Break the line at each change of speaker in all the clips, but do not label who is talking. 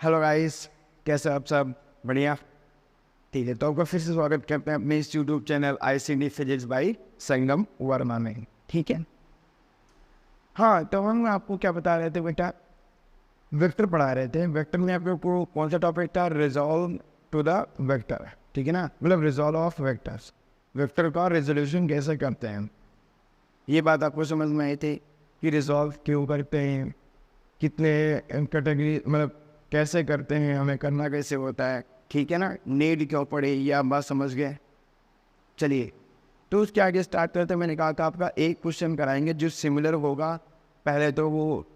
Hello guys, कैसे हो आप सब? बढ़िया। ठीक है, तो आपका फिर से स्वागत करते हैं अपने इस YouTube channel ICT physics by Sangam Verma में। ठीक है। हाँ, तो हम आपको क्या बता रहे थे बेटा? वेक्टर पढ़ा रहे थे। वेक्टर में आपको कौन सा टॉपिक था? Resolve to the vector. ठीक है ना, मतलब रिजॉल्व ऑफ वेक्टर्स। वेक्टर का रेजोल्यूशन कैसे करते हैं, ये बात आपको समझ में आई थी कि रिजॉल्व क्यों करते हैं, कितने कैटेगरी, मतलब कैसे करते हैं, हमें करना कैसे होता है। ठीक है ना, नीड क्यों पड़े, ये आप बात समझ गए। चलिए, तो उसके आगे स्टार्ट करते मैंने कहा था आपका एक क्वेश्चन कराएंगे जो सिमिलर होगा। पहले तो वो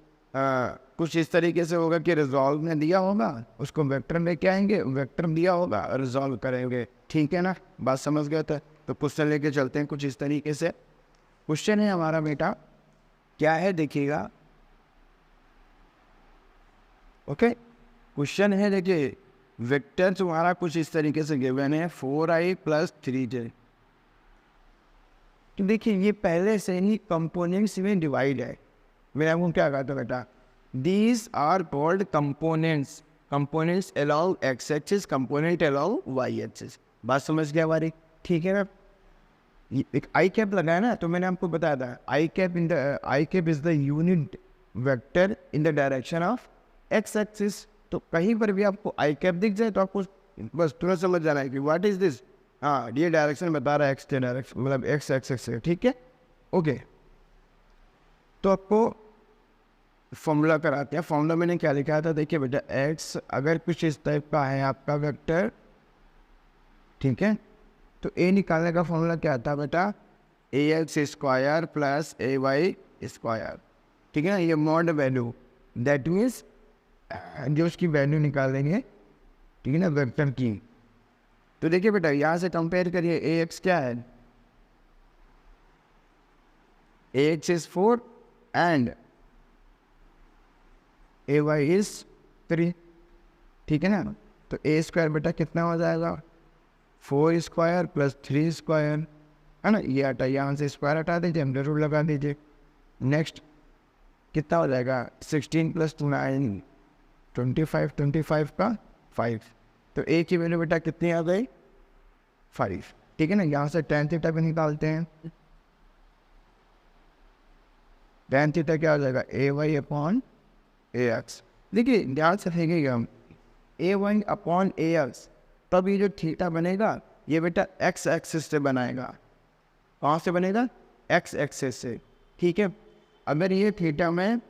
कुछ इस तरीके से होगा कि रिजॉल्व में दिया होगा, उसको वेक्टर लेके आएंगे, वेक्टर दिया होगा, रिजॉल्व करेंगे। ठीक है ना, बात समझ गए थे। तो क्वेश्चन लेके चलते हैं कुछ इस तरीके से। क्वेश्चन है हमारा बेटा, क्या है देखिएगा। ओके, क्वेश्चन है देखिए, वेक्टर तुम्हारा कुछ इस तरीके से गिवन है 4i + 3j। तो देखिए ये पहले से ही कंपोनेंट्स में डिवाइड है। मैं आपको क्या कहा था बेटा, these are called components. Components अलाउ एक्स एक्सिस, कंपोनेंट अलाउ वाई एक्सिस। बात समझ गया हमारी? ठीक है ना। एक आई कैप लगाया ना, तो मैंने आपको बताया था I cap is the unit vector in the direction of X axis. तो कहीं पर भी आपको आई कैप दिख जाए तो आपको बस तुरंत समझ जाना है कि व्हाट इज दिस। हाँ, ये डायरेक्शन बता रहा है एक्स के डायरेक्शन, मतलब एक्स एक्सिस से। ठीक है, ओके। तो आपको फॉर्मूला कराते हैं। फॉर्मूला मैंने क्या लिखा था, देखिए बेटा, एक्स अगर कुछ इस टाइप का है आपका वेक्टर, ठीक है, तो ए निकालने का फॉर्मूला क्या था बेटा, AX² + AY²। ठीक है ना, ये मॉड वैल्यू, दैट मीन्स जो उसकी वैल्यू निकालेंगे, ठीक है ना, वेक्टर की। तो देखिए बेटा, यहाँ से कंपेयर करिए, AX क्या है, AX is 4 and AY is 3। ठीक है ना, तो A² बेटा कितना हो जाएगा, 4² + 3², है ना। ये हटा, यहाँ से स्क्वायर हटा दीजिए, अंडर रूट लगा दीजिए। नेक्स्ट कितना हो जाएगा, 16 + 9 25, 25 का 5। तो ए की वैल्यू बेटा कितनी आ गई, 5। ठीक है ना, यहाँ से tan थीटा भी निकालते हैं। tan थीटा क्या हो जाएगा, AY/AX। देखिए ध्यान से देखेंगे हम, AY/AX, तब ये जो थीटा बनेगा ये बेटा एक्स एक्सिस से बनाएगा। कहाँ से बनेगा, एक्स एक्सिस से। ठीक है, अगर ये थीटा में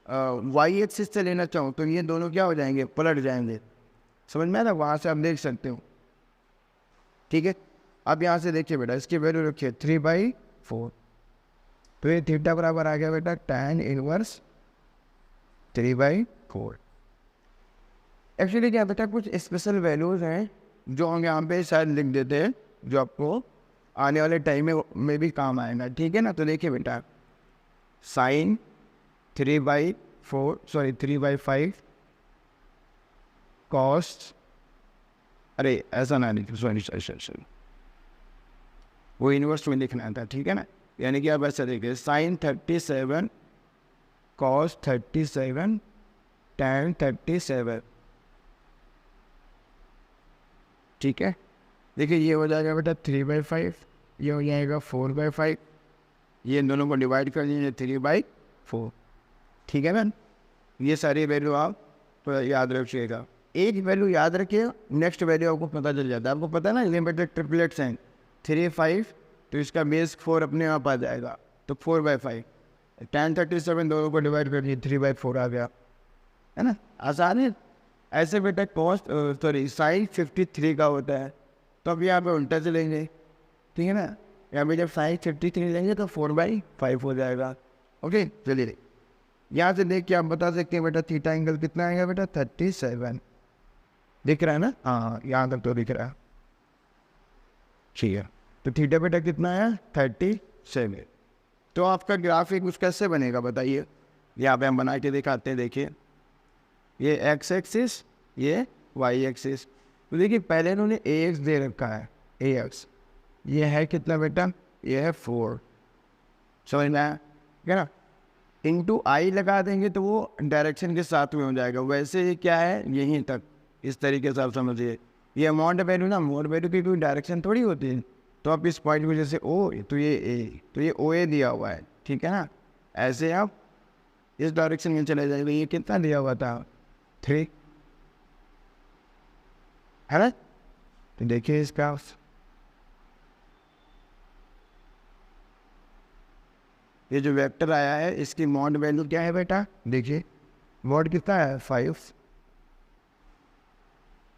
वाई एक्सिस से लेना चाहूँ तो ये दोनों क्या हो जाएंगे, पलट जाएंगे। समझ में आ रहा है? वहाँ से आप देख सकते हो। ठीक है, अब यहाँ से देखिए बेटा, इसकी वैल्यू रखिए 3/4। तो ये थीटा बराबर आ गया बेटा tan इनवर्स 3/4। एक्चुअली क्या बेटा, कुछ स्पेशल वैल्यूज हैं जो हम यहाँ पे शायद लिख देते हैं, जो आपको आने वाले टाइम में भी काम आएगा। ठीक है ना, तो देखिए बेटा, sin 3/5 कॉस्ट, अरे ऐसा ना लिखो, सॉरी, वो इन्वर्स में लिखना था। ठीक है ना, यानी कि आप ऐसा देखिए, sin 37 cos 37 tan 37। ठीक है, देखिए ये हो जाएगा बेटा 3/5, ये हो जाएगा 4/5, ये दोनों को डिवाइड कर दीजिए 3/4। ठीक है मैम, ये सारी वैल्यू आप तो याद रखिएगा। एक वैल्यू याद रखिए, नेक्स्ट वैल्यू आपको पता चल जाता है। आपको पता है ना, लिमिटेड ट्रिपलेट्स हैं 3, 5, तो इसका बेस 4 अपने आप आ जाएगा, तो 4/5। tan 37 दोनों को डिवाइड कर दिए, 3/4 आ गया, है ना, आसान है। ऐसे बेटा sin 53 का होता है, तो अब यहाँ पे उल्टा से लेंगे। ठीक है ना, यहाँ पे जब sin 53 लेंगे तो 4/5 हो जाएगा। ओके, चलिए यहाँ से देख के आप बता सकते हैं बेटा थीटा एंगल कितना आएगा बेटा, 37। दिख रहा है ना, हाँ यहाँ तक तो दिख रहा है। ठीक है, तो थीटा बेटा कितना है, 37। तो आपका ग्राफिक कुछ कैसे बनेगा बताइए, यहाँ पे हम बना के दिखाते हैं। देखिए ये एक्स एक्सिस, ये वाई एक्सिस। तो देखिए पहले इन्होंने AX दे रखा है, AX ये है कितना बेटा, ये है 4। समझ में आया क्या ना, इंटू आई लगा देंगे तो वो डायरेक्शन के साथ में हो जाएगा। वैसे ये क्या है, यहीं तक, इस तरीके से आप समझिए। ये अमाउंट वैल्यू ना, अमाउंट वैल्यू की कोई डायरेक्शन थोड़ी होती है। तो आप इस पॉइंट को जैसे ओ, तो ये ए, तो ये ओ ए दिया हुआ है, ठीक है ना। ऐसे आप इस डायरेक्शन में चले जाएंगे। ये कितना दिया हुआ था, 3, है ना। तो देखिए इसका ये जो वेक्टर आया है इसकी मॉड वैल्यू क्या है बेटा, देखिए मॉड कितना है 5,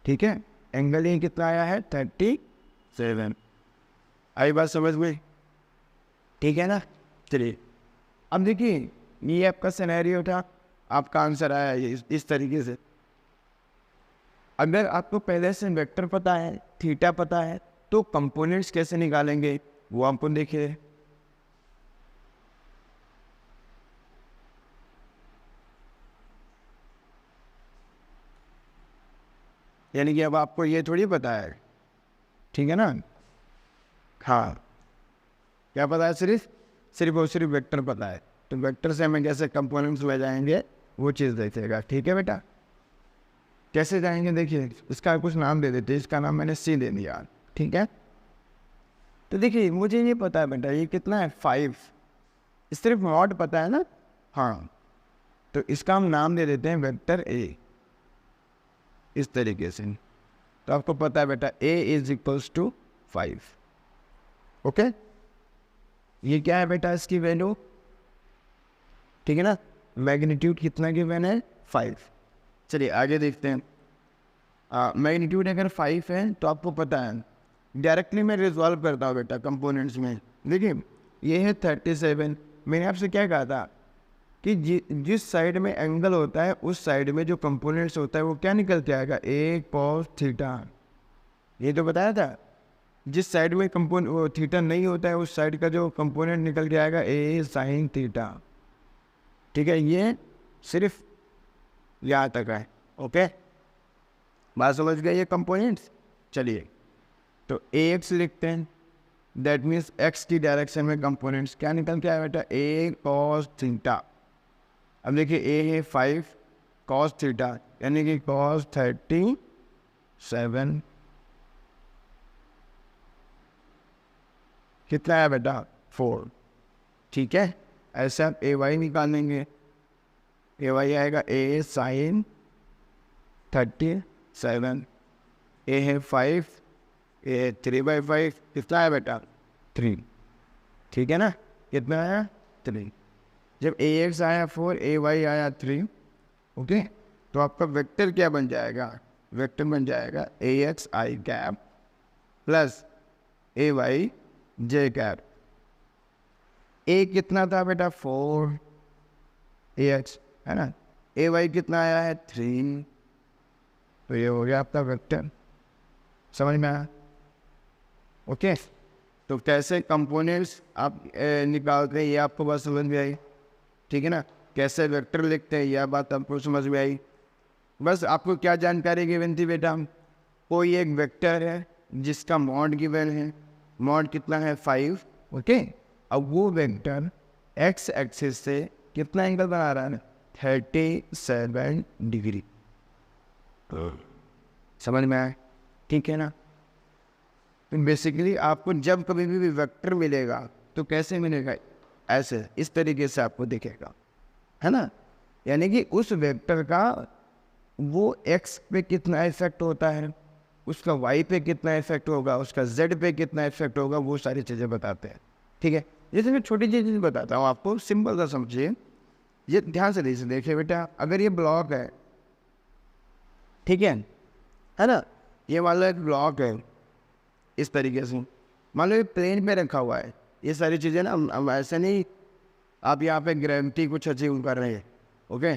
ठीक है। एंगल ये कितना आया है 37। आई बात समझ में, ठीक है ना। चलिए अब देखिए ये आपका सिनेरियो था, आपका आंसर आया ये इस तरीके से। अगर आपको पहले से वेक्टर पता है, थीटा पता है, तो कंपोनेंट्स कैसे निकालेंगे वो आपको देखिए। यानी कि अब आपको ये थोड़ी पता है, ठीक है ना। हाँ, क्या पता है, सिर्फ और सिर्फ वेक्टर पता है। तो वेक्टर से हमें कैसे कंपोनेंट्स ले जाएंगे वो चीज़ देखिएगा, ठीक है बेटा। कैसे जाएंगे देखिए, इसका कुछ नाम दे देते, इसका नाम मैंने सी दे दिया, ठीक है। तो देखिए मुझे ये पता है बेटा ये कितना है 5, सिर्फ मॉड पता है ना। हाँ, तो इसका हम नाम दे देते हैं वेक्टर ए, इस तरीके से। तो आपको पता है बेटा a is equals to 5, okay. ये क्या है बेटा इसकी वैल्यू, ठीक है ना। मैग्नीट्यूड कितना गिवन है 5। चलिए आगे देखते हैं। मैग्नीट्यूड अगर 5 है तो आपको पता है, डायरेक्टली मैं रिजॉल्व करता हूँ बेटा कंपोनेंट्स में। देखिए ये है 37। मैंने आपसे क्या कहा था कि जिस साइड में एंगल होता है उस साइड में जो कंपोनेंट्स होता है वो क्या निकल के आएगा, ए कॉस थीटा। ये तो बताया था। जिस साइड में थीटा नहीं होता है उस साइड का जो कंपोनेंट निकल के आएगा ए साइन थीटा, ठीक है। ये सिर्फ यहाँ तक है, ओके। बात समझ गए ये कंपोनेंट्स। चलिए तो ए एक्स लिखते हैं, दैट मीन्स एक्स की डायरेक्शन में कंपोनेंट्स क्या निकल के आया बेटा, ए कॉस थीटा। अब देखिए ए है 5 कॉस थीटा, यानी कि कॉस 37। कितना है बेटा 4, ठीक है। ऐसे आप ए वाई निकालेंगे, ए वाई आएगा ए साइन 37। ए है 5, ए है 3/5, कितना है बेटा 3, ठीक है ना। कितना आया 3। जब ए एक्स आया 4, ए वाई आया 3, ओके। तो आपका वेक्टर क्या बन जाएगा, वेक्टर बन जाएगा ए एक्स आई कैप प्लस ए वाई जे कैप। ए कितना था बेटा 4 ए एक्स, है ना। ए वाई कितना आया है 3, तो ये हो गया आपका वेक्टर। समझ में आया, ओके। तो कैसे कंपोनेंट्स आप निकालते हैं ये आपको बस समझ में आई, ठीक है ना। कैसे वेक्टर लिखते हैं यह बात आपको समझ में आई। बस आपको क्या जानकारी गिवन थी बेटा, कोई एक वेक्टर है जिसका मॉड गिवन है, मॉड कितना है 5, ओके। अब वो वेक्टर एक्स एक्सिस से कितना एंगल बना रहा है 37 डिग्री। समझ में आया, ठीक है ना। तो बेसिकली आपको जब कभी भी वेक्टर मिलेगा तो कैसे मिलेगा, ऐसे इस तरीके से आपको दिखेगा, है ना। यानी कि उस वेक्टर का वो एक्स पे कितना इफेक्ट होता है, उसका वाई पे कितना इफेक्ट होगा, उसका जेड पे कितना इफेक्ट होगा, वो सारी चीज़ें बताते हैं, ठीक है। जैसे मैं छोटी चीज़ बताता हूँ आपको, सिंपल सा समझिए। ये ध्यान से देखिए बेटा, अगर ये ब्लॉक है, ठीक है ना। ये मान लो एक ब्लॉक है इस तरीके से, मान लो ये प्लेन पे रखा हुआ है। ये सारी चीज़ें ना हम ऐसे नहीं, आप यहाँ पे ग्रेविटी कुछ अचीव कर रहे हैं, ओके।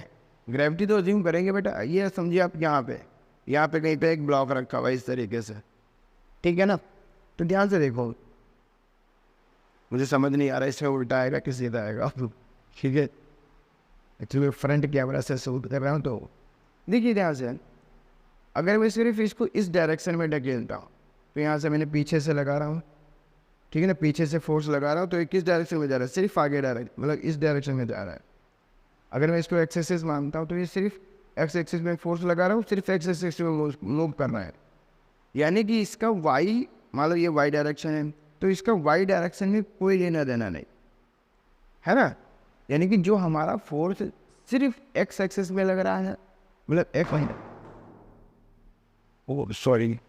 ग्रेविटी तो अचीव करेंगे बेटा, ये समझिए आप यहाँ पे कहीं पे एक ब्लॉक रखा हुआ है इस तरीके से, ठीक है ना। तो ध्यान से देखो, मुझे समझ नहीं आ रहा इसमें उल्टा आएगा कि सीधा आएगा, ठीक है। एक्चुअली फ्रंट कैमरा से शूट कर रहा हूँ, तो देखिए ध्यान से। अगर मैं सिर्फ इसको इस डायरेक्शन में ढकेलता हूँ तो यहाँ से मैंने पीछे से लगा रहा हूँ, ठीक है ना, पीछे से फोर्स लगा रहा हूँ, तो ये किस डायरेक्शन में जा रहा है, सिर्फ आगे डायरेक्ट, मतलब इस डायरेक्शन में जा रहा है, अगर मैं इसको एक्स एक्सिस मानता हूँ तो ये सिर्फ एक्स एक्सिस में फोर्स लगा रहा हूँ, सिर्फ एक्स एक्सिस में मूव कर रहा है। यानी कि इसका वाई, मान लो ये वाई डायरेक्शन है, तो इसका वाई डायरेक्शन में कोई लेना देना नहीं है ना। यानी कि जो हमारा फोर्स सिर्फ एक्स एक्सिस में लग रहा है, मतलब x, oh sorry,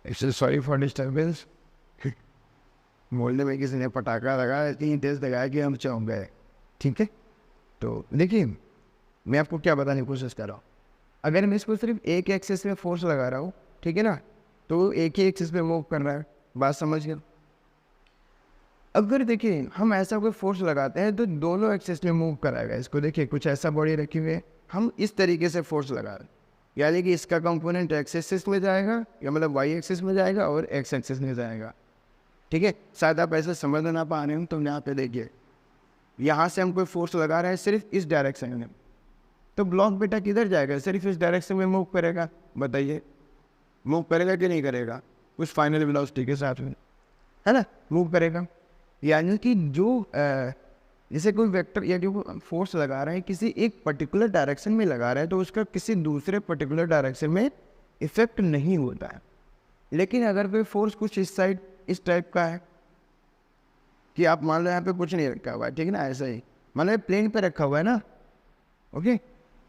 sorry for disturbance, मोहल्ले में किसी ने पटाखा लगाया, इतनी तेज लगाया कि हम चौंक गए। ठीक है, तो देखिए मैं आपको क्या बताने की कोशिश कर रहा हूँ। अगर मैं इसको सिर्फ एक एक्सिस में फोर्स लगा रहा हूँ, ठीक है ना, तो एक ही एक्सिस में मूव कर रहा है, बात समझ गए। अगर देखिए हम ऐसा कोई फोर्स लगाते हैं तो दोनों एक्सिस में मूव कराएगा इसको। देखिए कुछ ऐसा बॉडी रखी हुई है, हम इस तरीके से फोर्स लगा रहे हैं, यानी कि इसका कंपोनेंट एक्स एक्सिस में जाएगा, या मतलब वाई एक्सिस में जाएगा और एक्स एक्सिस में जाएगा। ठीक है, शायद आप ऐसे समझ ना पा रहे हो, तो यहाँ पे देखिए यहाँ से हम कोई फोर्स लगा रहे हैं सिर्फ इस डायरेक्शन में, तो ब्लॉक बेटा किधर जाएगा, सिर्फ इस डायरेक्शन में मूव करेगा। बताइए मूव करेगा कि नहीं करेगा, उस फाइनल वेलोसिटी के साथ में, है ना, मूव करेगा। यानी कि जो जैसे कोई वेक्टर या जो फोर्स लगा रहे हैं किसी एक पर्टिकुलर डायरेक्शन में लगा रहे हैं, तो उसका किसी दूसरे पर्टिकुलर डायरेक्शन में इफेक्ट नहीं होता है। लेकिन अगर कोई फोर्स कुछ इस साइड, इस टाइप का है कि आप मान लो यहाँ पे कुछ नहीं रखा हुआ है, ठीक है ना, ऐसा ही मान लो प्लेन पे रखा हुआ है ना, ओके,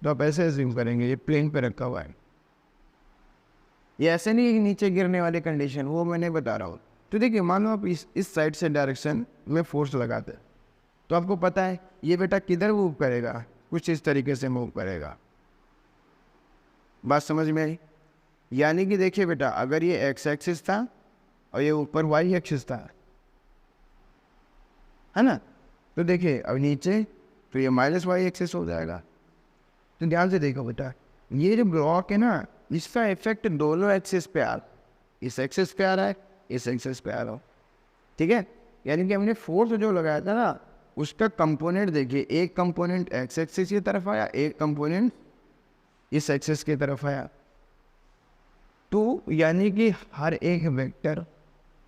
तो आप ऐसे अज्यूम करेंगे ये प्लेन पे रखा हुआ है, ये ऐसे नहीं नीचे गिरने वाली कंडीशन, वो मैंने बता रहा हूँ। तो देखिए मान लो आप इस साइड से डायरेक्शन में फोर्स लगाते हैं, तो आपको पता है ये बेटा किधर मूव करेगा, कुछ इस तरीके से मूव करेगा। बात समझ में आई? यानी कि देखिए बेटा अगर ये एक्स एक्सिस था और ये ऊपर वाई एक्सिस था, है ना, तो देखिए अब नीचे तो ये माइनस वाई एक्सिस हो जाएगा। तो ध्यान से देखो बेटा, ये जो ब्लॉक है ना, इसका इफेक्ट दोनों एक्सिस पे आ रहा है, इस एक्सिस पे आ रहा है, इस एक्सिस पे आ रहा हो। ठीक है, यानी कि हमने फोर्स जो लगाया था ना, उसका कंपोनेंट देखिए, एक कंपोनेंट एक्स एक्सिस की तरफ आया, एक कंपोनेंट इस एक्सिस की तरफ आया। तो यानी कि हर एक वेक्टर,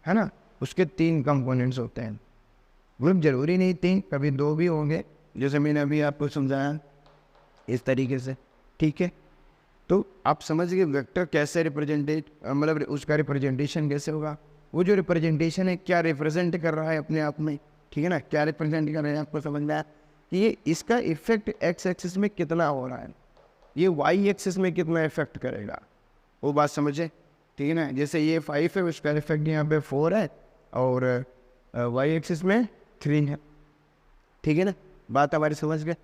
है ना, उसके 3 कंपोनेंट्स होते हैं। मतलब जरूरी नहीं 3, कभी 2 भी होंगे, जैसे मैंने अभी आपको समझाया इस तरीके से। ठीक है, तो आप समझ गए वेक्टर कैसे रिप्रेजेंटेट, मतलब उसका रिप्रेजेंटेशन कैसे होगा, वो जो रिप्रेजेंटेशन है क्या रिप्रेजेंट कर रहा है अपने आप में। ठीक है ना, क्या रिप्रेजेंट कर रहे हैं, आपको समझ में आया कि ये इसका इफेक्ट एक्स एक्सिस में कितना हो रहा है, ये वाई एक्सिस में कितना इफेक्ट करेगा, वो बात समझे। ठीक है ना, जैसे ये 5 है, उसका इफेक्ट यहाँ पे 4 है और वाई एक्सिस में 3 है। ठीक है ना, बात हमारी समझ गए।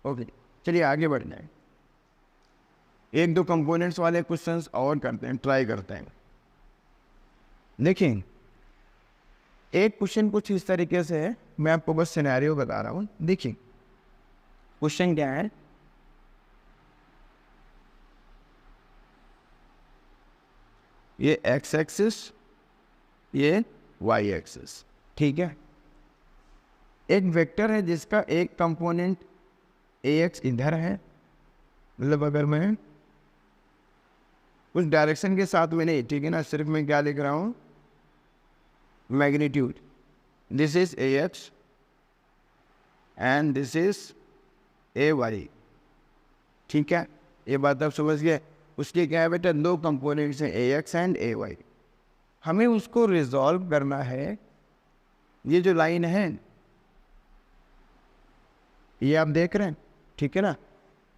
ओके, चलिए आगे बढ़ जाए, 1-2 कंपोनेंट्स वाले क्वेश्चंस और करते हैं, ट्राई करते हैं। देखिए एक क्वेश्चन कुछ इस तरीके से है, मैं आपको बस सिनेरियो बता रहा हूँ। देखिए क्वेश्चन क्या है, ये एक्स एक्सिस, ये वाई एक्सिस। ठीक है, एक वेक्टर है जिसका एक कंपोनेंट ए एक्स इधर है, मतलब अगर मैं उस डायरेक्शन के साथ में नहीं, ठीक है ना, सिर्फ मैं क्या लिख रहा हूँ, magnitude, this is a x and this is a y. ठीक है, ये बात आप समझ गए। उसके क्या है बेटा, 2 कंपोनेंट्स हैं, ए एक्स एंड ए वाई। हमें उसको रिजॉल्व करना है। ये जो लाइन है ये आप देख रहे हैं, ठीक है ना,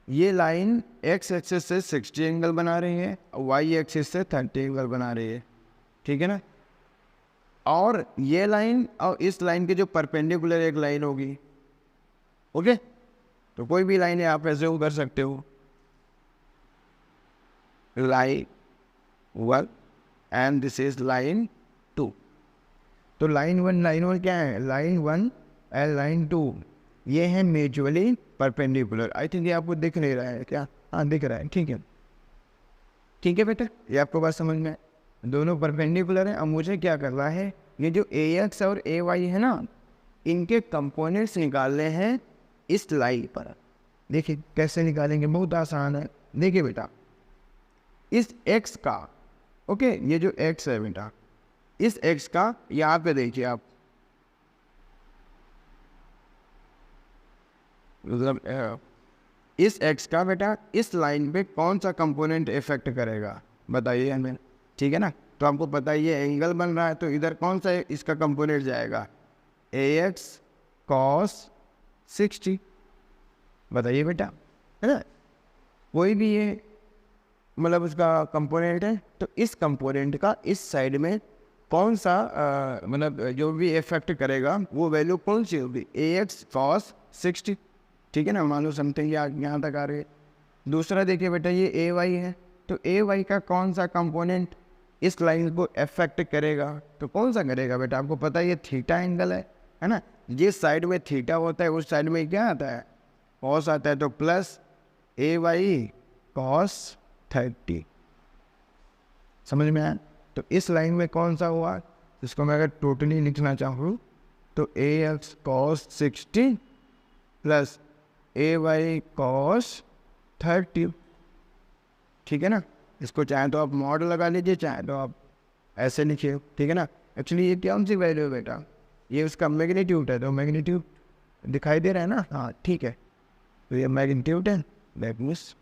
ये लाइन एक्स एक्सिस से 60 एंगल बना रही है और वाई एक्सिस से 30 एंगल बना रही है। ठीक है ना, और ये लाइन और इस लाइन के जो परपेंडिकुलर एक लाइन होगी, ओके, तो कोई भी लाइन है आप ऐसे कर सकते हो, line 1 and this is line 2। तो लाइन 1 क्या है, लाइन 1 एंड लाइन 2 ये है म्यूचुअली परपेंडिकुलर। आई थिंक ये आपको दिख नहीं रहा है क्या, हाँ दिख रहा है। ठीक है, ठीक है बेटा, ये आपको बात समझ में, दोनों परपेंडिकुलर है। अब मुझे क्या करना है, ये जो ए एक्स और ए वाई है ना, इनके कंपोनेंट्स निकालने हैं इस लाइन पर। देखिए कैसे निकालेंगे, बहुत आसान है। देखिए बेटा इस एक्स का, ओके, ये जो एक्स है बेटा, इस एक्स का यहाँ पे देखिए आप, मतलब इस एक्स का बेटा इस लाइन पे कौन सा कंपोनेंट इफेक्ट करेगा बताइए हमें, ठीक है ना। तो आपको पता है ये एंगल बन रहा है, तो इधर कौन सा इसका कंपोनेंट जाएगा, ए एक्स कॉस 60, बताइए बेटा, है ना। कोई भी ये मतलब उसका कंपोनेंट है, तो इस कंपोनेंट का इस साइड में कौन सा मतलब जो भी इफेक्ट करेगा वो वैल्यू कौन सी होगी, ए एक्स कॉस 60, ठीक है ना। मान लो समथिंग यहाँ तक आ रही है। दूसरा देखिए बेटा ये ए वाई है, तो ए वाई का कौन सा कंपोनेंट इस लाइन को इफेक्ट करेगा, तो कौन सा करेगा बेटा, आपको पता है ये थीटा एंगल है ना। जिस साइड में थीटा होता है उस साइड में क्या आता है, कॉस आता है, तो प्लस ए वाई कॉस 30, समझ में आया। तो इस लाइन में कौन सा हुआ, इसको मैं अगर टोटली लिखना चाहूँ तो ए एक्स कॉस 60 प्लस ए वाई कॉस 30, ठीक है ना। इसको चाहे तो आप मॉड लगा लीजिए, चाहे तो आप ऐसे लिखिए, ठीक है ना। एक्चुअली ये कौन सी वैल्यू है बेटा, ये उसका मैग्नीट्यूड है, तो मैग्नीट्यूड दिखाई दे रहा है ना, हाँ ठीक है। तो ये मैग्नीट्यूड है, दैट मीन्स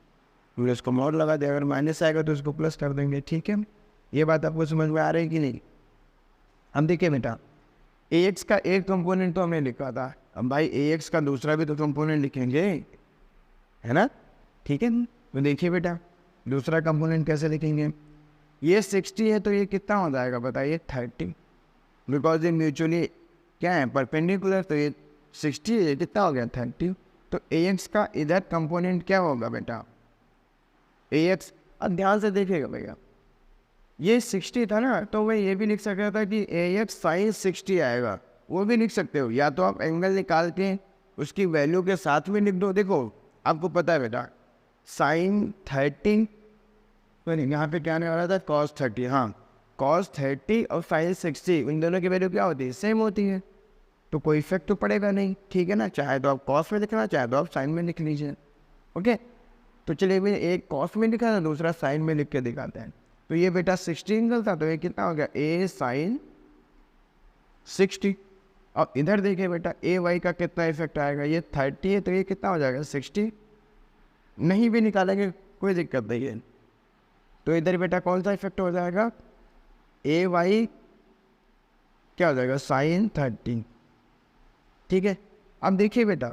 इसको मॉड लगा दे, अगर माइनस आएगा तो उसको प्लस कर देंगे, ठीक है। ये बात आपको समझ में आ रही है कि नहीं। हम देखिए बेटा ए एक्स का एक कंपोनेंट तो हमने लिखा था, अब भाई ए एक्स का दूसरा भी तो कंपोनेंट लिखेंगे, है ना, ठीक है। तो देखिए बेटा दूसरा कंपोनेंट कैसे लिखेंगे, ये 60 है तो ये कितना हो जाएगा बताइए 30, बिकॉज ये म्यूचुअली क्या है परपेंडिकुलर, तो ये 60 है, कितना हो गया 30। तो ए एक्स का इधर कंपोनेंट क्या होगा बेटा, ए एक्स, अब ध्यान से देखिएगा भैया ये 60 था ना, तो मैं ये भी लिख सकता था कि ए एक्स साइन 60 आएगा, वो भी लिख सकते हो, या तो आप एंगल निकाल के उसकी वैल्यू के साथ में लिख दो। देखो आपको पता है बेटा साइन 30, तो नहीं यहाँ पे क्या आने वाला था कॉस 30, हाँ कॉस 30 और साइन 60 इन दोनों की वैल्यू क्या होती है, सेम होती है, तो कोई इफेक्ट तो पड़ेगा नहीं, ठीक है ना। चाहे तो आप कॉस में लिखना, चाहे तो आप साइन में लिख लीजिए, ओके। तो चलिए भाई एक कॉस में लिखा था, दूसरा साइन में लिख के दिखाते हैं। तो ये बेटा 60 एंगल था, तो ये कितना हो गया ए साइन 60, और इधर देखिए बेटा ए वाई का कितना इफेक्ट आएगा, ये 30 है तो ये कितना हो जाएगा 60, नहीं भी निकालेंगे कोई दिक्कत नहीं है। तो इधर बेटा कौन सा इफेक्ट हो जाएगा, ए वाई क्या हो जाएगा साइन 30, ठीक है। अब देखिए बेटा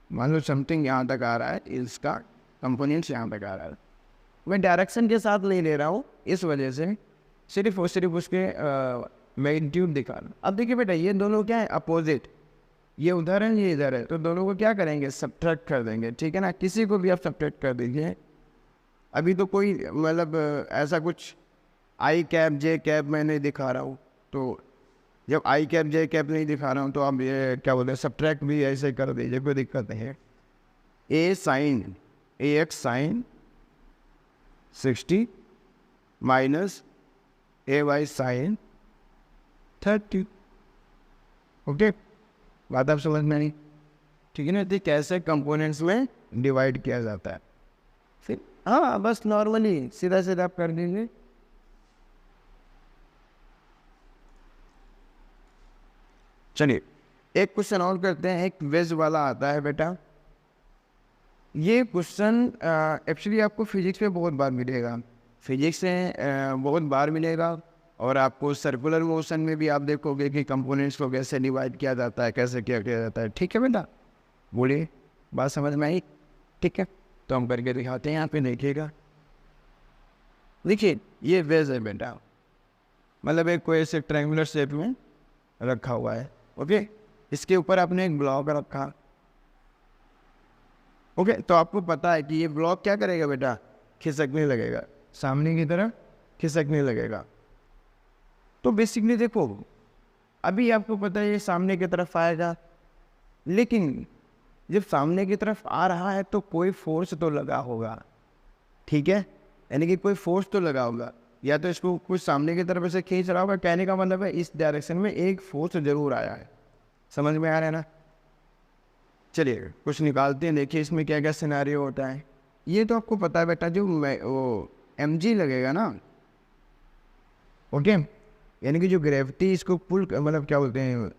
मान लो समथिंग यहाँ तक आ रहा है, इसका कंपोनेंट्स यहाँ तक आ रहा है, मैं डायरेक्शन के साथ नहीं ले रहा हूँ, इस वजह से सिर्फ और सिर्फ उसके मैग्नीट्यूड दिखा रहा हूँ। अब देखिए बेटा ये दोनों क्या है अपोजिट, ये उधर है ये इधर है, तो दोनों को क्या करेंगे सब्ट्रैक्ट कर देंगे, ठीक है ना। किसी को भी आप सब्ट्रैक्ट कर दीजिए, अभी तो कोई मतलब ऐसा कुछ आई कैप जे कैप मैं नहीं दिखा रहा हूँ, तो जब आई कैप जे कैप नहीं दिखा रहा हूँ तो आप ये क्या बोलते हैं सब्ट्रैक्ट भी ऐसे कर दीजिए, कोई दिक्कत नहीं है। ए साइन ए एक्स साइन 60 माइनस ए वाई साइन 30, ओके। बात आप समझ में आई, ठीक है ना। तो कैसे कंपोनेंट्स में डिवाइड किया जाता है, फिर हाँ बस नॉर्मली सीधा सीधा आप कर दीजिए। चलिए एक क्वेश्चन और करते हैं, एक वेज वाला आता है बेटा। ये क्वेश्चन एक्चुअली आपको फिजिक्स में बहुत बार मिलेगा, फिजिक्स में बहुत बार मिलेगा, और आपको सर्कुलर मोशन में भी आप देखोगे कि कंपोनेंट्स को कैसे डिवाइड किया जाता है, कैसे किया जाता है, ठीक है बेटा। बोलिए बात समझ में आई, ठीक है। तो हम करके दिखाते हैं, यहाँ पे देखिएगा, देखिए ये वेज है बेटा, मतलब एक कोई ऐसे ट्रायंगुलर शेप में रखा हुआ है, ओके। इसके ऊपर आपने एक ब्लॉक रखा, ओके। तो आपको पता है कि ये ब्लॉक क्या करेगा बेटा, खिसकने लगेगा, सामने की तरफ खिसकने लगेगा। तो बेसिकली देखो अभी आपको पता है ये सामने की तरफ आएगा, लेकिन जब सामने की तरफ आ रहा है तो कोई फोर्स तो लगा होगा, ठीक है, यानी कि कोई फोर्स तो लगा होगा, या तो इसको कुछ सामने की तरफ से खींच रहा होगा, कहने का मतलब है इस डायरेक्शन में एक फोर्स जरूर आया है, समझ में आ रहा है ना। चलिए कुछ निकालते हैं, देखिए इसमें क्या क्या सिनेरियो होता है। ये तो आपको पता है बेटा, जो वो mg लगेगा ना, ओके, यानी कि जो ग्रेविटी इसको पुल मतलब क्या बोलते हैं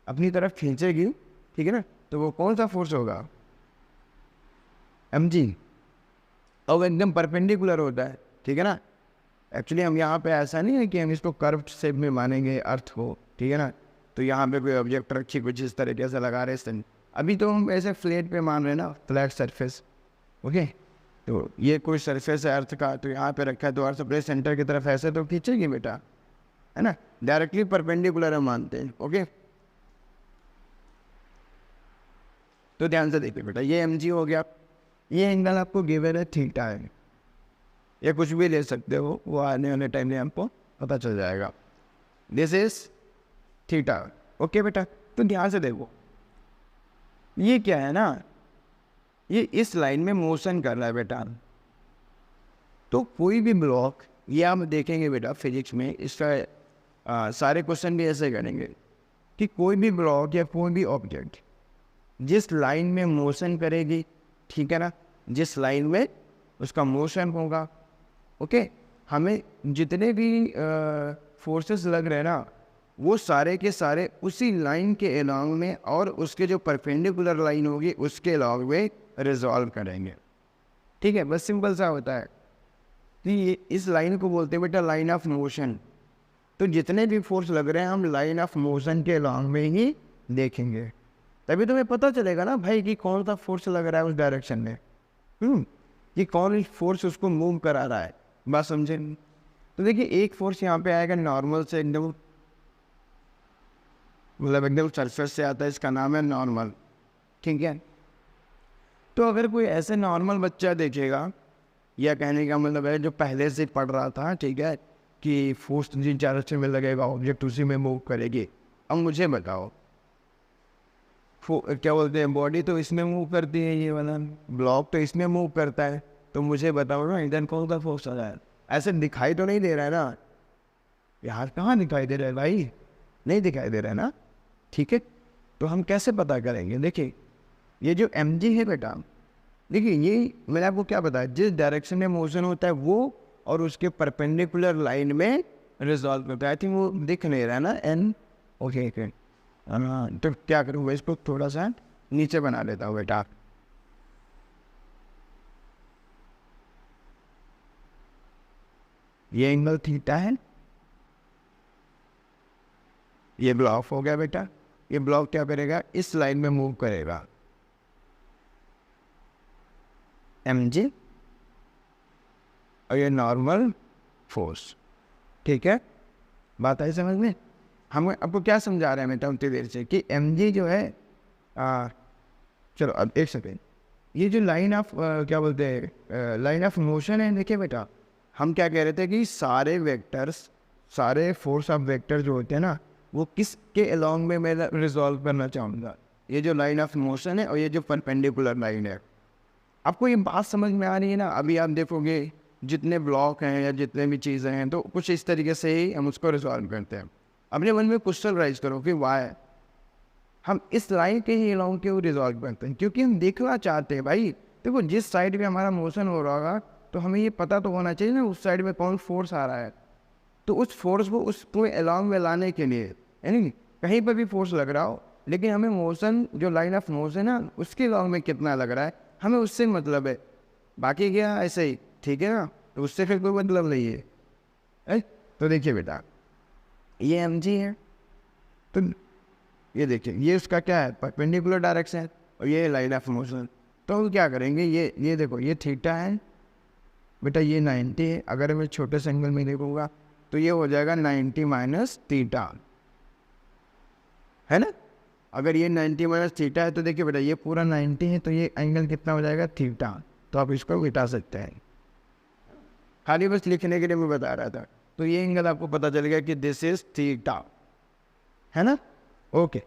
अपनी तरफ खींचेगी, ठीक है ना, तो वो कौन सा फोर्स होगा, mg, और वो एकदम परपेंडिकुलर होता है, ठीक है ना। एक्चुअली हम यहाँ पे ऐसा नहीं है कि हम इसको कर्व शेप में मानेंगे अर्थ को, ठीक है ना। तो यहाँ पे कोई ऑब्जेक्ट रखी कुछ इस तरीके से लगा रहे हैं, अभी तो हम ऐसे फ्लैट पे मान रहे हैं ना, फ्लैट सरफेस, ओके। तो ये कोई सरफेस है अर्थ का, तो यहाँ पे रखा है, तो अर्थ अपने सेंटर की तरफ ऐसे तो खींचेगी बेटा, है ना, डायरेक्टली परपेंडिकुलर हम मानते हैं, ओके। तो ध्यान से देखिए बेटा, ये mg हो गया, ये एंगल आपको गिवन है थीटा है, ये कुछ भी ले सकते हो, वो आने वाले टाइम में आपको पता चल जाएगा। दिस इज थीटा, ओके बेटा। तो ध्यान से देखो, ये क्या है ना, ये इस लाइन में मोशन कर रहा है बेटा। तो कोई भी ब्लॉक, ये हम देखेंगे बेटा फिजिक्स में, इसका सारे क्वेश्चन भी ऐसे करेंगे कि कोई भी ब्लॉक या कोई भी ऑब्जेक्ट जिस लाइन में मोशन करेगी, ठीक है ना, जिस लाइन में उसका मोशन होगा, ओके, हमें जितने भी फोर्सेस लग रहे हैं ना, वो सारे के सारे उसी लाइन के अलॉन्ग में और उसके जो परपेंडिकुलर लाइन होगी उसके अलॉन्ग में रिजॉल्व करेंगे, ठीक है। बस सिंपल सा होता है कि ये इस लाइन को बोलते हैं बेटा लाइन ऑफ मोशन। तो जितने भी फोर्स लग रहे हैं हम लाइन ऑफ मोशन के अलॉन्ग में ही देखेंगे, तभी तुम्हें पता चलेगा ना भाई कि कौन सा फोर्स लग रहा है उस डायरेक्शन में, कि कौन फोर्स उसको मूव करा रहा है, बात समझे। तो देखिए एक फोर्स यहाँ पे आएगा नॉर्मल से, एकदम मतलब एकदम सरफेस से आता है, इसका नाम है नॉर्मल, ठीक है। तो अगर कोई ऐसे नॉर्मल बच्चा देखेगा, या कहने का मतलब है जो पहले से पढ़ रहा था, ठीक है, कि फोर्स जिस डायरेक्शन में लगेगा ऑब्जेक्ट उसी में मूव करेगी। अब मुझे बताओ, क्या बोलते हैं, बॉडी तो इसमें मूव करती है, ये वाला ब्लॉक तो इसमें मूव करता है, तो मुझे बताओ ना इधर कौन सा फोर्स आ रहा है। ऐसे दिखाई तो नहीं दे रहा है ना यार, कहाँ दिखाई दे रहा है भाई, नहीं दिखाई दे रहा है ना, ठीक है। तो हम कैसे पता करेंगे, देखिए ये जो mg है बेटा, देखिए ये मैंने आपको क्या बताया, जिस डायरेक्शन में मोशन होता है वो और उसके परपेंडिकुलर लाइन में रिजॉल्व करता है। आई थिंक वो दिख नहीं रहा है ना n, ओके, तो क्या करूँ मैं इसको थोड़ा सा नीचे बना लेता हूँ बेटा। ये एंगल थीटा है, ये ब्लॉक हो गया बेटा। ये ब्लॉक क्या करेगा, इस लाइन में मूव करेगा, mg, और ये नॉर्मल फोर्स, ठीक है। बात आई समझ में। हम आपको क्या समझा रहे हैं बेटा उतनी देर से कि mg जो है, चलो अब एक सेकेंड, ये जो लाइन ऑफ क्या बोलते हैं लाइन ऑफ मोशन है, देखिए बेटा हम क्या कह रहे थे कि सारे वेक्टर्स, सारे फोर्स ऑफ वेक्टर जो होते हैं ना, वो किसके अलॉन्ग में मैं रिजॉल्व करना चाहूँगा, ये जो लाइन ऑफ मोशन है और ये जो परपेंडिकुलर लाइन है। आपको ये बात समझ में आ रही है ना। अभी आप देखोगे जितने ब्लॉक हैं या जितने भी चीज़ें हैं, तो कुछ इस तरीके से ही हम उसको रिजॉल्व करते हैं। अपने मन में क्वेश्चन राइज करो कि वाई हम इस लाइन के ही अलॉन्ग क्यों रिजॉल्व करते हैं, क्योंकि हम देखना चाहते हैं भाई। देखो जिस साइड में हमारा मोशन हो रहा होगा तो हमें ये पता तो होना चाहिए ना उस साइड में कौन फोर्स आ रहा है, तो उस फोर्स को उसको अलॉन्ग में लाने के लिए, यानी कहीं पर भी फोर्स लग रहा हो, लेकिन हमें मोशन जो लाइन ऑफ मोशन है ना उसके अलॉन्ग में कितना लग रहा है, हमें उससे मतलब है। बाकी क्या ऐसे ही, ठीक है ना, तो उससे फिर कोई मतलब नहीं है। तो देखिए बेटा ये mg है, तो ये देखिए ये उसका क्या है, परपेंडिकुलर डायरेक्शन, और ये लाइन ऑफ मोशन। तो हम क्या करेंगे, ये देखो ये थीटा है बेटा, ये 90 है। अगर मैं छोटे से एंगल में देखूंगा तो ये हो जाएगा 90 माइनस थीटा, है ना। अगर ये 90 माइनस थीटा है तो देखिए बेटा ये पूरा 90 है, तो ये एंगल कितना हो जाएगा, थीटा। तो आप इसको मिटा सकते हैं, खाली बस लिखने के लिए मैं बता रहा था। तो ये एंगल आपको पता चल गया कि दिस इज थीटा, है ना, ओके।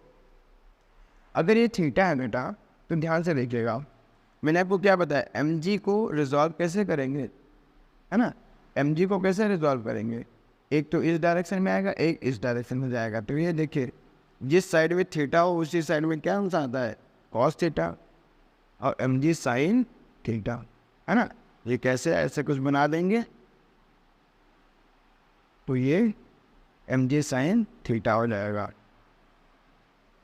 अगर ये थीटा है बेटा तो ध्यान से देखिएगा, मैंने आपको क्या बताया, mg को रिजॉल्व कैसे करेंगे, है ना। mg को कैसे रिजॉल्व करेंगे, एक तो इस डायरेक्शन में आएगा, एक इस डायरेक्शन में जाएगा। तो ये देखिए जिस साइड में थीटा हो उसी साइड में क्या आंसर आता है, कॉस थीटा, और mg साइन थीटा, है ना। ये कैसे ऐसे कुछ बना देंगे, तो ये mg साइन थीटा हो जाएगा,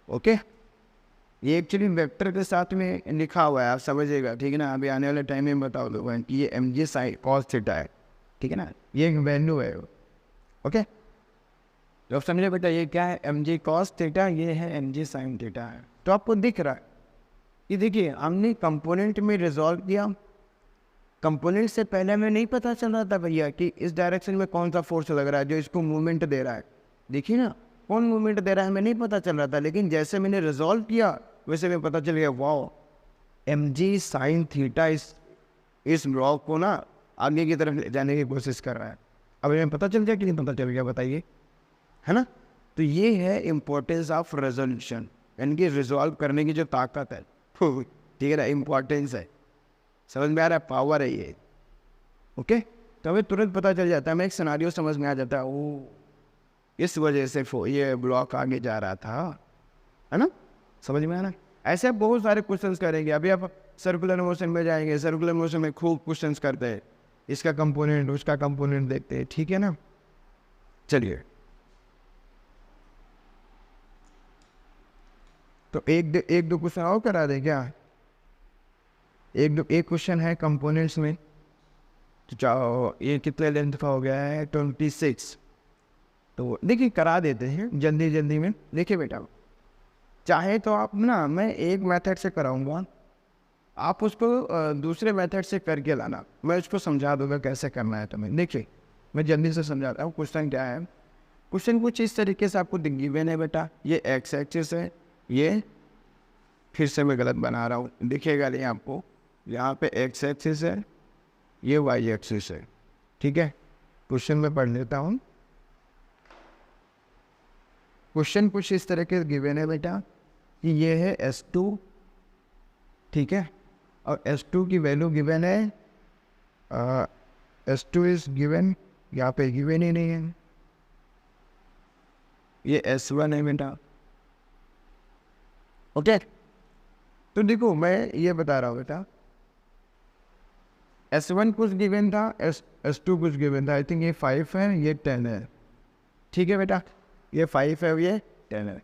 ओके। ये एक्चुअली वेक्टर के साथ में लिखा हुआ है, आप समझिएगा, ठीक है ना। अभी आने वाले टाइम में बताओ दो कि ये m g sine cos theta है, ठीक है ना, ये एक वैल्यू है। ओके, तो आप समझे बेटा, ये क्या है, एम जी कॉस थीटा, ये है एम जी साइन थीटा है। तो आपको दिख रहा है ये, देखिए हमने कंपोनेंट में रिजॉल्व किया। कंपोनेंट से पहले हमें नहीं पता चल रहा था भैया कि इस डायरेक्शन में कौन सा फोर्स लग रहा है जो इसको मूवमेंट दे रहा है। देखिए ना, कौन मूवमेंट दे रहा है हमें नहीं पता चल रहा था, लेकिन जैसे मैंने रिजॉल्व किया वैसे हमें पता चल गया, wow m g sine theta इस रॉक को ना आगे की तरफ ले जाने की कोशिश कर रहा है। अब हमें पता चल गया कि नहीं पता चल गया, बताइए, है ना। तो ये है इम्पोर्टेंस ऑफ रेजोल्यूशन, यानी कि रिजॉल्व करने की जो ताकत है, ठीक है ना, इम्पोर्टेंस है, समझ में आ रहा है, पावर है ये। ओके, तो हमें तुरंत पता चल जाता है, हमें एक सिनारियो समझ में आ जाता है, ओ इस वजह से ये ब्लॉक आगे जा रहा था, है ना, समझ में आ रहा है। ऐसे आप बहुत सारे क्वेश्चंस करेंगे। अभी आप सर्कुलर मोशन में जाएंगे, सर्कुलर मोशन में खूब क्वेश्चंस करते हैं, इसका कंपोनेंट उसका कंपोनेंट देखते हैं, ठीक है ना। चलिए, तो एक दो क्वेश्चन और करा दे क्या, एक क्वेश्चन है कंपोनेंट्स में, तो चाहो ये कितने लेंथ का हो गया है 26, तो देखिए करा देते हैं जल्दी जल्दी में। देखिए बेटा, चाहे तो आप ना, मैं एक मेथड से कराऊंगा, आप उसको दूसरे मेथड से करके लाना, मैं उसको समझा दूंगा कैसे करना है तुम्हें। देखिए मैं जल्दी से समझाता हूँ। क्वेश्चन क्या है, क्वेश्चन कुछ इस तरीके से आपको गिवन है बेटा, ये एक्स एक्सिस है, ये फिर से मैं गलत बना रहा हूँ, दिखेगा नहीं आपको, यहाँ पे एक्स एक्सिस है, ये वाई एक्सिस है, ठीक है। क्वेश्चन में पढ़ लेता हूँ। क्वेश्चन कुछ इस तरह के गिवन है बेटा कि ये है S2, ठीक है, और S2 की वैल्यू गिवन है, S2 इज गिवन, यहाँ पे गिवन ही नहीं है, ये S1 है बेटा। ओके, तो देखो मैं ये बता रहा हूँ बेटा, S1 कुछ गिवन था, S2 कुछ गिवन था, आई थिंक ये 5 है, ये 10 है, ठीक है बेटा, ये 5 है, ये 10 है।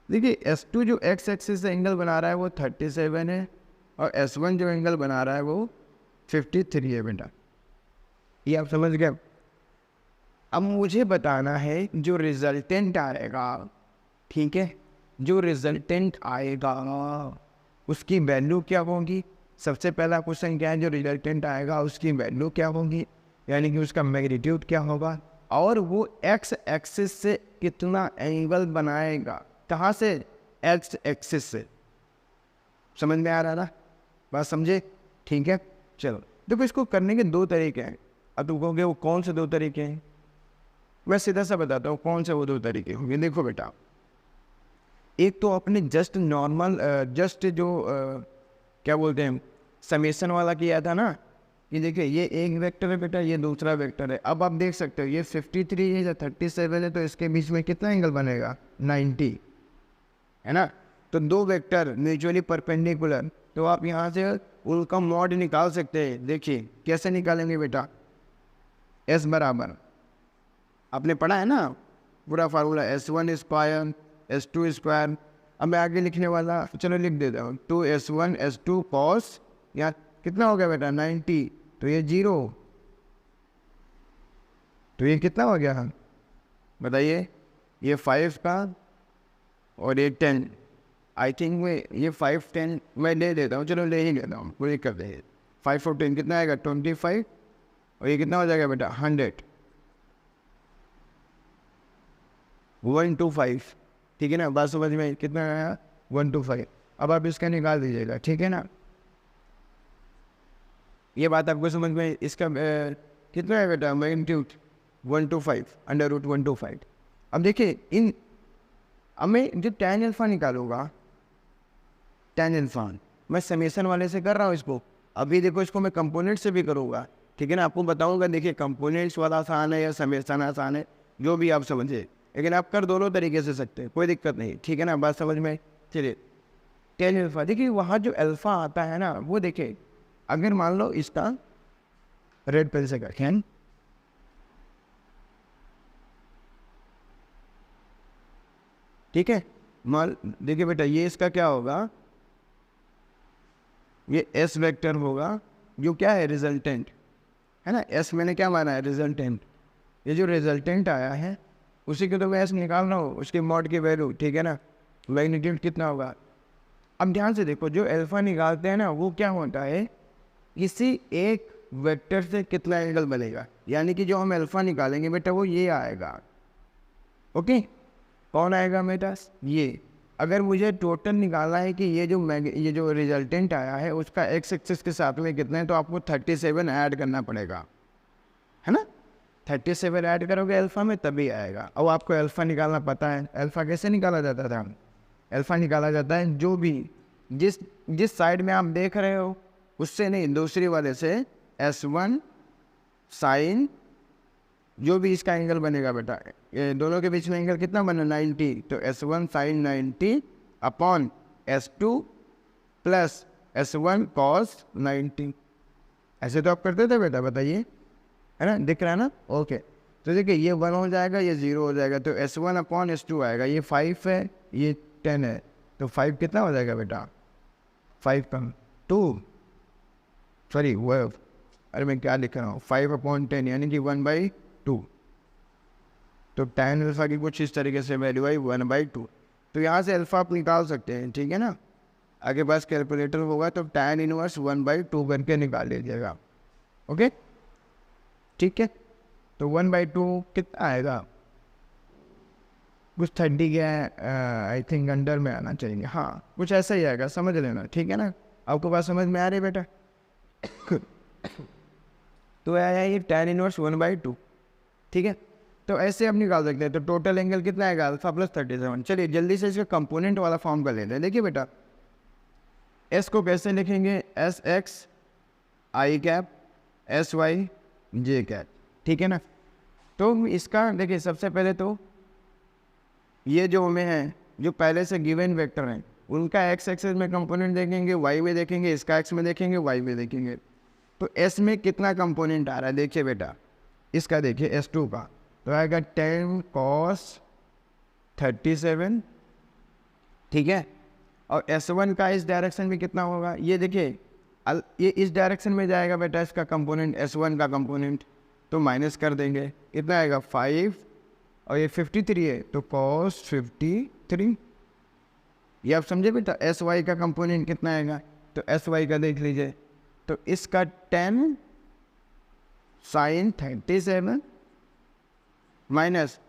देखिए S2 जो एक्स एक्सिस से एंगल बना रहा है वो 37 है, और S1 जो एंगल बना रहा है वो 53 है बेटा, ये आप समझ गए। अब मुझे बताना है जो रिजल्टेंट आएगा, ठीक है, जो रिजल्टेंट आएगा उसकी वैल्यू क्या होगी। सबसे पहला क्वेश्चन क्या है, जो रिजल्टेंट आएगा उसकी वैल्यू क्या होगी, यानी कि उसका मैग्नीट्यूड क्या होगा, और वो एक्स एक्सिस से कितना एंगल बनाएगा, कहाँ से, एक्स एक्सिस से। समझ में आ रहा ना, बात समझे, ठीक है। चलो देखो, इसको करने के दो तरीके हैं। अब तुम कहोगे वो कौन से दो तरीके हैं, मैं सीधा सा बताता हूँ कौन से वो दो तरीके होंगे। देखो बेटा, एक तो अपने जस्ट नॉर्मल जस्ट जो क्या बोलते हैं समेशन वाला किया था ना, कि देखिए ये एक वेक्टर है बेटा, ये दूसरा वेक्टर है। अब आप देख सकते हो ये 53 है या 37 है, तो इसके बीच में कितना एंगल बनेगा, 90, है ना। तो दो वेक्टर म्यूचुअली परपेंडिकुलर, तो आप यहाँ से उनका मॉड निकाल सकते हैं। देखिए कैसे निकालेंगे बेटा, S बराबर, आपने पढ़ा है ना पूरा formula, S1 square S2 square. अब मैं आगे लिखने वाला, चलो लिख देता हूँ, 2S1 S2 कॉस, यहाँ कितना हो गया बेटा 90, तो ये 0, तो ये कितना हो गया बताइए, ये 5 का और ये 10, आई थिंक मैं ये 5 10 मैं ले देता हूँ, चलो ले ही लेता हूँ, कोई दिक्कत नहीं। 5 और 10 कितना आएगा 25, और ये कितना हो जाएगा बेटा 100, 125, ठीक है ना। बात समझ में, कितना आया 125। अब आप इसका निकाल दीजिएगा, ठीक है ना, ये बात आपको समझ में। इसका कितना है बेटा मैग्नीट्यूड 125 अंडर रूट 125। अब देखिए इन, अब मैं जो tan अल्फा निकालूंगा, tan अल्फा मैं समेशन वाले से कर रहा हूँ इसको, अभी देखो इसको मैं कंपोनेंट से भी करूँगा, ठीक है ना। आपको बताऊँगा, देखिए कंपोनेंट्स वाला आसान है या समेशन आसान है, जो भी आप समझे, लेकिन आप कर दोनों तरीके से सकते हैं, कोई दिक्कत नहीं, ठीक है ना, बात समझ में। चलिए tan अल्फा, देखिए वहाँ जो अल्फा आता है ना, वो देखिए अगर मान लो इसका रेड पेन से करें, ठीक है, मान देखिए बेटा, ये इसका क्या होगा, ये एस वेक्टर होगा जो क्या है, रिजल्टेंट है ना। एस मैंने क्या माना है, रिजल्टेंट। ये जो रिजल्टेंट आया है उसी के तो मैं एस निकाल रहा हूँ, उसके मॉड की वैल्यू, ठीक है ना। मैग्नीट्यूड कितना होगा। अब ध्यान से देखो, जो अल्फा निकालते हैं ना वो क्या होता है, किसी एक वेक्टर से कितना एंगल बनेगा, यानी कि जो हम अल्फा निकालेंगे बेटा वो ये आएगा। ओके, कौन आएगा बेटा, ये। अगर मुझे टोटल निकालना है कि ये जो रिजल्टेंट आया है उसका एक्स एक्सिस के साथ में कितना है, तो आपको 37 ऐड करना पड़ेगा, है ना। 37 ऐड करोगे अल्फा में तभी आएगा। अब आपको अल्फा निकालना पता है, अल्फा कैसे निकाला जाता था, अल्फा निकाला जाता है जो भी जिस साइड में आप देख रहे हो उससे नहीं, दूसरी वाले से S1 साइन, जो भी इसका एंगल बनेगा बेटा, ये दोनों के बीच में एंगल कितना बना, 90, तो S1 sign 90 upon S2 plus S1 cos 90। ऐसे तो आप करते थे बेटा, बताइए, है ना, दिख रहा है ना। ओके, तो देखिए ये 1 हो जाएगा, ये 0 हो जाएगा, तो S1 अपॉन S2 आएगा। ये 5 है, ये 10 है, तो 5 कितना हो जाएगा बेटा, 5 कम 2, सॉरी वो, अरे मैं क्या लिख रहा हूँ, 5 अपॉन 10 यानी कि 1/2। तो tan अल्फा की कुछ इस तरीके से वैल्यू आई 1/2। तो यहाँ से अल्फा आप निकाल सकते हैं, ठीक है ना। आगे पास कैलकुलेटर होगा तो tan इनवर्स 1/2 करके निकाल लीजिएगा। ओके, ठीक है। तो 1/2 कितना आएगा, कुछ 30 के आई थिंक अंडर में आना चाहिए, हाँ कुछ ऐसा ही आएगा, समझ लेना, ठीक है ना। आपको बात समझ में आ रही है बेटा। तो आया ये tan इनवर्स 1/2, ठीक है। तो ऐसे आप निकाल सकते हैं। तो टोटल एंगल कितना आएगा, अल्फा प्लस 37। चलिए जल्दी से इसका कंपोनेंट वाला फॉर्म कर लेते हैं। देखिए बेटा, एस को कैसे लिखेंगे, एस एक्स आई कैप एस वाई जे कैप, ठीक है ना। तो इसका देखिए, सबसे पहले तो ये जो में है, जो पहले से गिवन वेक्टर हैं उनका एक्स एक्सिस में कंपोनेंट देखेंगे, वाई में देखेंगे, इसका एक्स में देखेंगे, वाई में देखेंगे। तो एस में कितना कंपोनेंट आ रहा है, देखिए बेटा, इसका देखिए S2 का, तो आएगा 10 cos 37, ठीक है। और S1 का इस डायरेक्शन में कितना होगा, ये देखिए ये इस डायरेक्शन में जाएगा बेटा, इसका कंपोनेंट S1 का कंपोनेंट, तो माइनस कर देंगे, कितना आएगा 5, और ये 53 है तो cos 53। ये आप समझे बेटा, SY का कंपोनेंट कितना आएगा, तो SY का देख लीजिए, तो इसका 10 साइन 37 माइनस,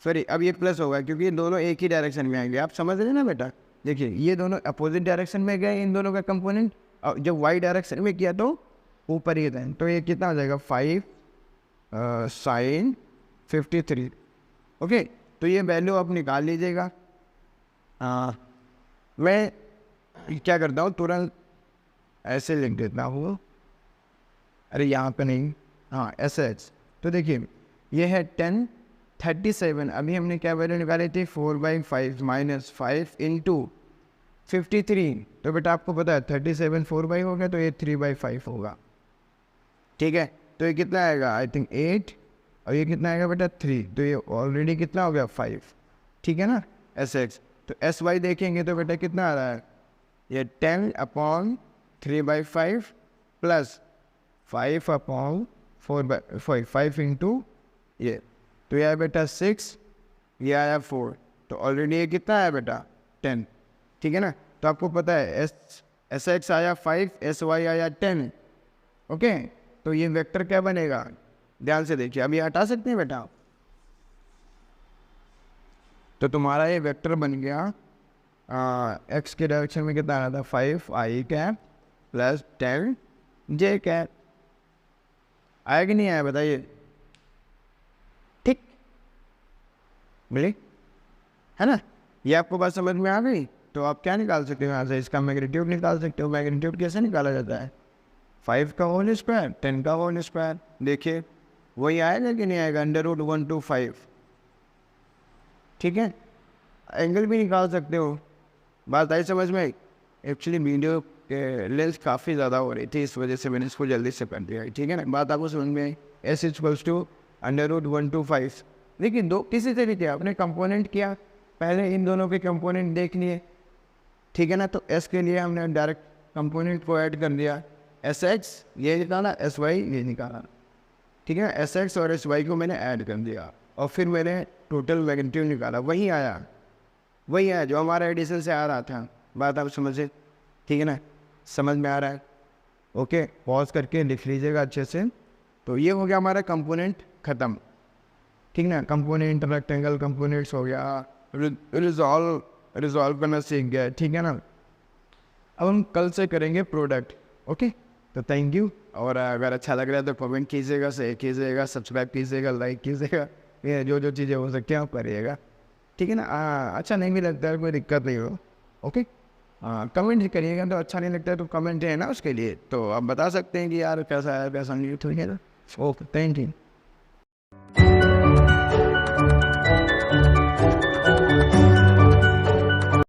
सॉरी अब ये प्लस होगा क्योंकि ये दोनों एक ही डायरेक्शन में आएंगे, आप समझ रहे हैं ना बेटा। देखिए ये दोनों अपोजिट डायरेक्शन में गए, इन दोनों का कंपोनेंट, और जब वाई डायरेक्शन में किया तो ऊपर ही था, तो ये कितना हो जाएगा 5 साइन 53। ओके, तो ये वैल्यू आप निकाल लीजिएगा। मैं क्या करता हूँ, तुरंत ऐसे लिख देता हूँ, अरे यहाँ पे नहीं, हाँ ऐसे। तो देखिए ये है 10 37, अभी हमने क्या वैल्यू निकाली थी 4/5 माइनस 5 इंटू 53। तो बेटा आपको पता है 37 4/5 हो गया, तो ये 3/5 होगा, ठीक है। तो ये कितना आएगा, आई थिंक 8, और ये कितना आएगा बेटा 3, तो ये ऑलरेडी कितना हो गया 5, ठीक है ना, SX। तो SY देखेंगे तो बेटा कितना आ रहा है, ये 10 अपॉन 3/5 प्लस 5 अपॉन 4/5, 5 इंटू ये, तो ये आया बेटा 6, ये आया 4, तो ऑलरेडी ये कितना आया बेटा 10, ठीक है ना। तो आपको पता है SX आया 5, SY आया 10। ओके, तो ये वेक्टर क्या बनेगा, ध्यान से देखिए, अब ये हटा सकते हैं बेटा। तो तुम्हारा ये वेक्टर बन गया एक्स के डायरेक्शन में कितना आया था 5 आई कैप प्लस 10 जे कैप। आया कि नहीं आया बताइए, ठीक मिली है ना। ये आपको बात समझ में आ गई। तो आप क्या निकाल सकते हो यहाँ से, इसका मैग्नीट्यूड निकाल सकते हो। मैग्नीट्यूड कैसे निकाला जाता है, 5 का होल स्क्वायर 10 का होल स्क्वायर। देखिए वही आएगा कि नहीं आएगा, √125, ठीक है। एंगल भी निकाल सकते हो। बात आई समझ में। एक्चुअली वीडियो के लेंथ काफ़ी ज़्यादा हो रही थी, इस वजह से मैंने इसको जल्दी से कर दिया, ठीक है ना। बात आपको समझ में आई। S = √125। देखिए दो किसी तरीके आपने कंपोनेंट किया, पहले इन दोनों के कंपोनेंट देख लिए, ठीक है ना। तो एस के लिए हमने डायरेक्ट कंपोनेंट को ऐड कर दिया, एस एक्स ये निकाला, एस वाई ये निकाला, ठीक है। एस एक्स और एस वाई को मैंने ऐड कर दिया और फिर मैंने टोटल मैग्नीट्यूड निकाला, वही आया जो हमारा एडिशन से आ रहा था। बात आप समझे, ठीक है ना, समझ में आ रहा है। ओके, पॉज करके लिख लीजिएगा अच्छे से। तो ये हो गया हमारा कंपोनेंट ख़त्म, ठीक ना। कंपोनेंट रेक्टेंगल कंपोनेंट्स हो गया, रिजॉल्व करना सीख गया, ठीक है ना। अब हम कल से करेंगे प्रोडक्ट। ओके, तो थैंक यू। और अगर अच्छा लग रहा है तो कमेंट कीजिएगा, शेयर कीजिएगा, सब्सक्राइब कीजिएगा, लाइक कीजिएगा, ये जो चीज़ें हो सकती हैं आप करिएगा, ठीक है ना। अच्छा नहीं भी लगता है कोई दिक्कत नहीं हो, ओके। कमेंट करिएगा, तो अच्छा नहीं लगता है तो कमेंट है ना उसके लिए, तो आप बता सकते हैं कि यार कैसा है कैसा नहीं, ठीक है ना। Okay, thank you.